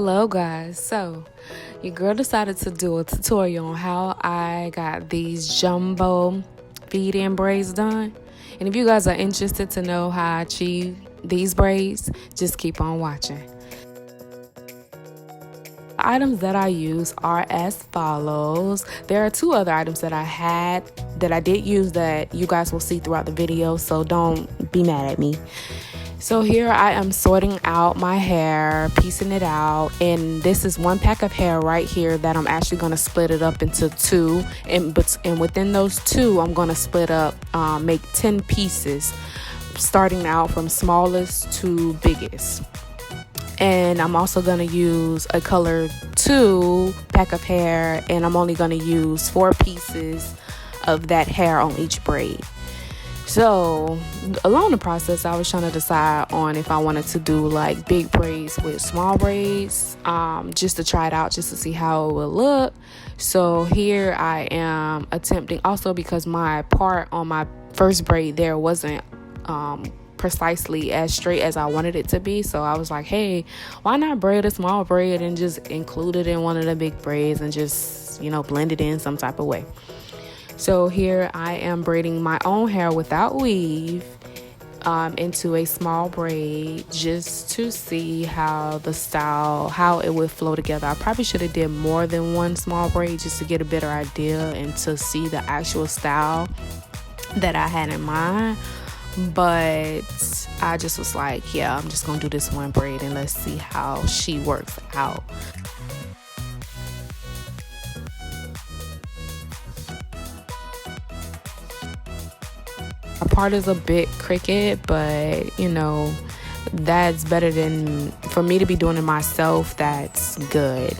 Hello guys, so your girl decided to do a tutorial on how I got these jumbo feed-in braids done. And if you guys are interested to know how I achieve these braids, just keep on watching. The items that I use are as follows. There are two other items that I did use that you guys will see throughout the video, so don't be mad at me. So here I am sorting out my hair, piecing it out, and this is one pack of hair right here that I'm actually going to split it up into two, and within those two I'm going to split up, make 10 pieces, starting out from smallest to biggest. And I'm also going to use a color 2 pack of hair, and I'm only going to use 4 pieces of that hair on each braid. So along the process, I was trying to decide on if I wanted to do like big braids with small braids, just to try it out, just to see how it would look. So here I am attempting, also because my part on my first braid there wasn't precisely as straight as I wanted it to be. So I was like, hey, why not braid a small braid and just include it in one of the big braids and just, blend it in some type of way. So here I am braiding my own hair without weave into a small braid, just to see how it would flow together. I probably should have did more than one small braid just to get a better idea and to see the actual style that I had in mind. But I just was like, yeah, I'm just gonna do this one braid and let's see how she works out. My part is a bit crooked, but that's better than for me to be doing it myself. That's good.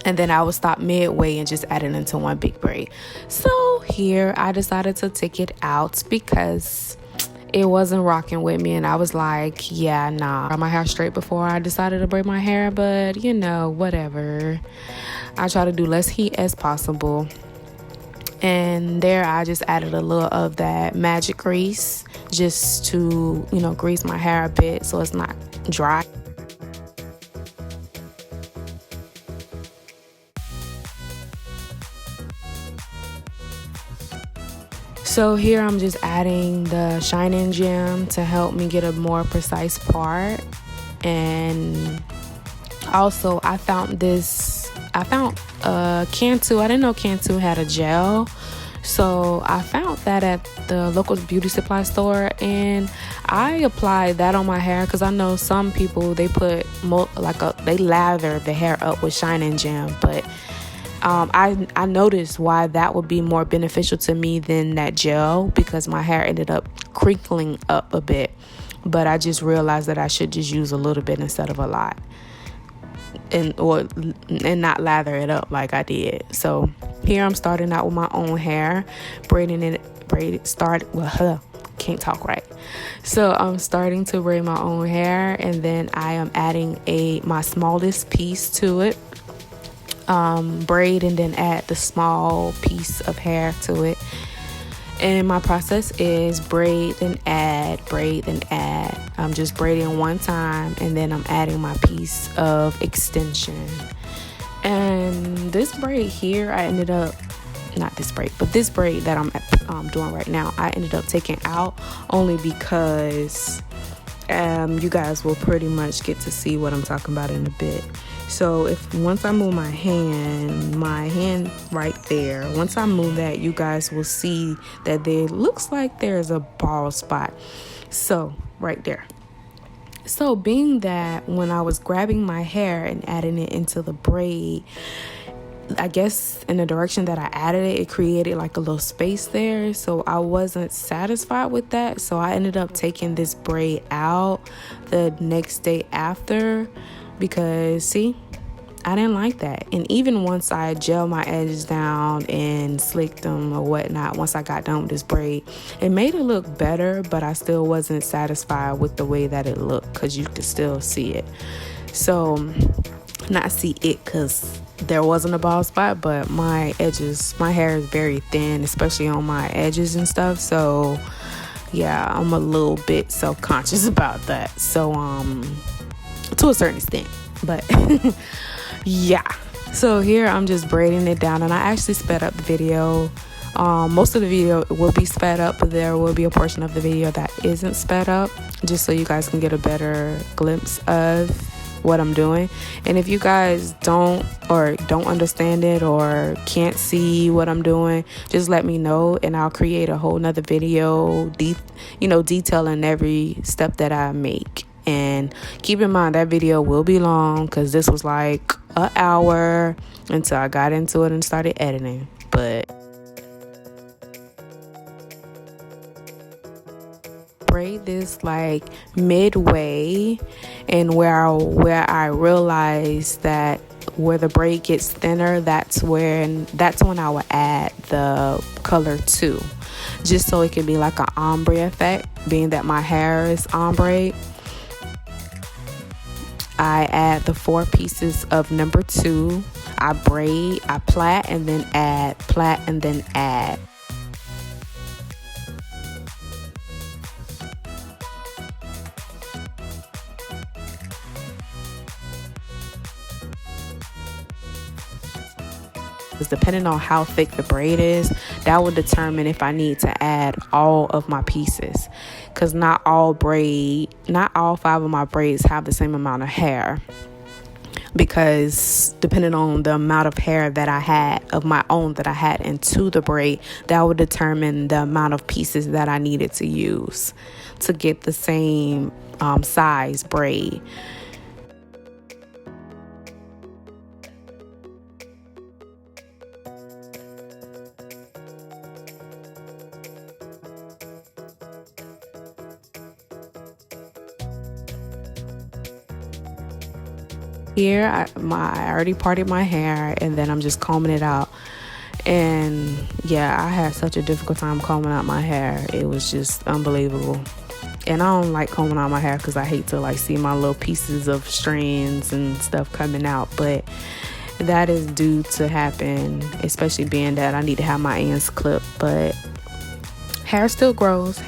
And then I would stop midway and just add it into one big braid. So here I decided to take it out because it wasn't rocking with me, and I was like, yeah, nah. I got my hair straight before I decided to braid my hair, but whatever. I try to do less heat as possible. And there I just added a little of that magic grease just to, grease my hair a bit so it's not dry. So here I'm just adding the shine-in gem to help me get a more precise part. And also I found Cantu. I didn't know Cantu had a gel. So I found that at the local beauty supply store, and I applied that on my hair because I know some people, they put they lather the hair up with shine-in gem, but I noticed why that would be more beneficial to me than that gel, because my hair ended up crinkling up a bit. But I just realized that I should just use a little bit instead of a lot, and not lather it up like I did. So here I'm starting out with my own hair, can't talk right. So I'm starting to braid my own hair, and then I am adding my smallest piece to it. Braid and then add the small piece of hair to it. And my process is braid and add, braid and add. I'm just braiding one time, and then I'm adding my piece of extension. And this braid here, this braid that I'm doing right now, I ended up taking out only because you guys will pretty much get to see what I'm talking about in a bit. So once I move my hand right there, once I move that, you guys will see that there looks like there's a bald spot. So right there. So being that when I was grabbing my hair and adding it into the braid, I guess in the direction that I added it, it created like a little space there. So I wasn't satisfied with that. So I ended up taking this braid out the next day after, because see, I didn't like that. And even once I gelled my edges down and slicked them or whatnot, once I got done with this braid, it made it look better, but I still wasn't satisfied with the way that it looked, because you could still see it. So not see it, because there wasn't a bald spot, but my hair is very thin, especially on my edges and stuff. So yeah, I'm a little bit self-conscious about that. So to a certain extent, but yeah. So here I'm just braiding it down, and I actually sped up the video. Most of the video will be sped up, but there will be a portion of the video that isn't sped up, just so you guys can get a better glimpse of what I'm doing. And if you guys don't understand it or can't see what I'm doing, just let me know, and I'll create a whole nother video detailing every step that I make. And keep in mind that video will be long, because this was like an hour until I got into it and started editing. But braid this like midway, and where I realized that where the braid gets thinner, that's when I would add the color too, just so it can be like an ombre effect, being that my hair is ombre. I add the 4 pieces of number 2. I braid, I plait, and then add, plait, and then add. Depending on how thick the braid is, that will determine if I need to add all of my pieces, because not all 5 of my braids have the same amount of hair, because depending on the amount of hair that I had of my own that I had into the braid, that would determine the amount of pieces that I needed to use to get the same size braid. Here I already parted my hair, and then I'm just combing it out. And yeah, I had such a difficult time combing out my hair. It was just unbelievable. And I don't like combing out my hair because I hate to like see my little pieces of strands and stuff coming out, but that is due to happen, especially being that I need to have my ends clipped. But hair still grows.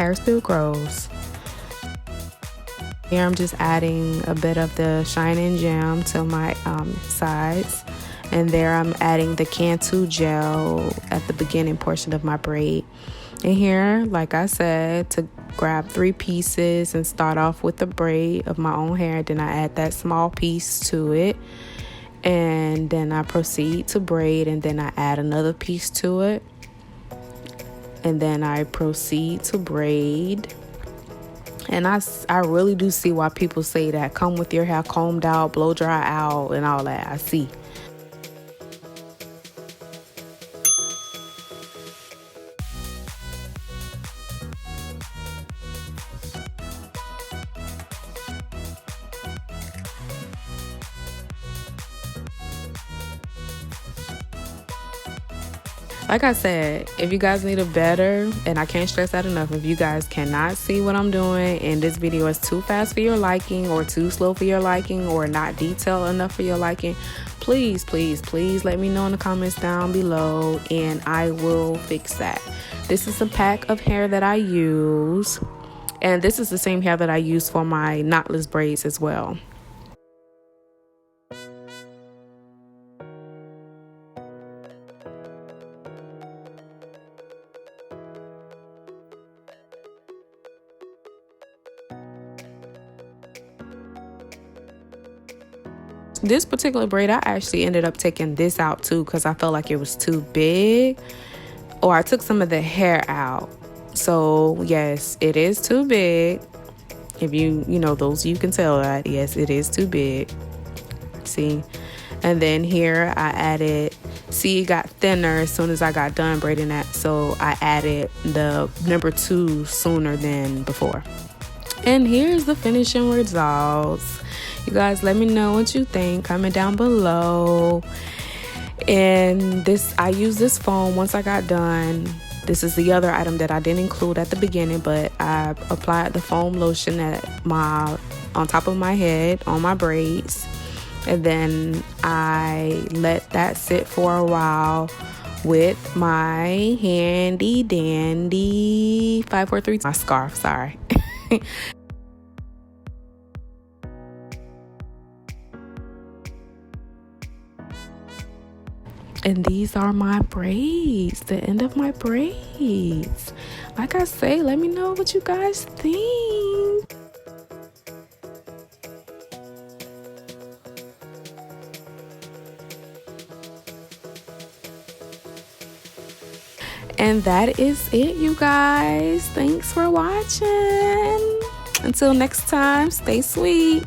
Here I'm just adding a bit of the Shine Gem to my sides, and there I'm adding the Cantu gel at the beginning portion of my braid. And here, like I said, to grab 3 pieces and start off with the braid of my own hair, then I add that small piece to it, and then I proceed to braid, and then I add another piece to it, and then I proceed to braid. And I really do see why people say that. Come with your hair combed out, blow dry out, and all that. I see. Like I said, if you guys need a better, and I can't stress that enough, if you guys cannot see what I'm doing and this video is too fast for your liking or too slow for your liking or not detailed enough for your liking, please let me know in the comments down below, and I will fix that. This is a pack of hair that I use, and this is the same hair that I use for my knotless braids as well. This particular braid, I actually ended up taking this out too, because I felt like it was too big, or I took some of the hair out. So yes, it is too big. If you know those, you can tell that yes, it is too big. See, and then here I added, see, it got thinner as soon as I got done braiding that, so I added the number 2 sooner than before. And here's the finishing results. You guys, let me know what you think. Comment down below. And this, I used this foam once I got done. This is the other item that I didn't include at the beginning, but I applied the foam lotion on top of my head on my braids. And then I let that sit for a while with my handy dandy 543, my scarf, sorry. And these are my braids, the end of my braids. Like I say, let me know what you guys think. And that is it, you guys. Thanks for watching. Until next time, stay sweet.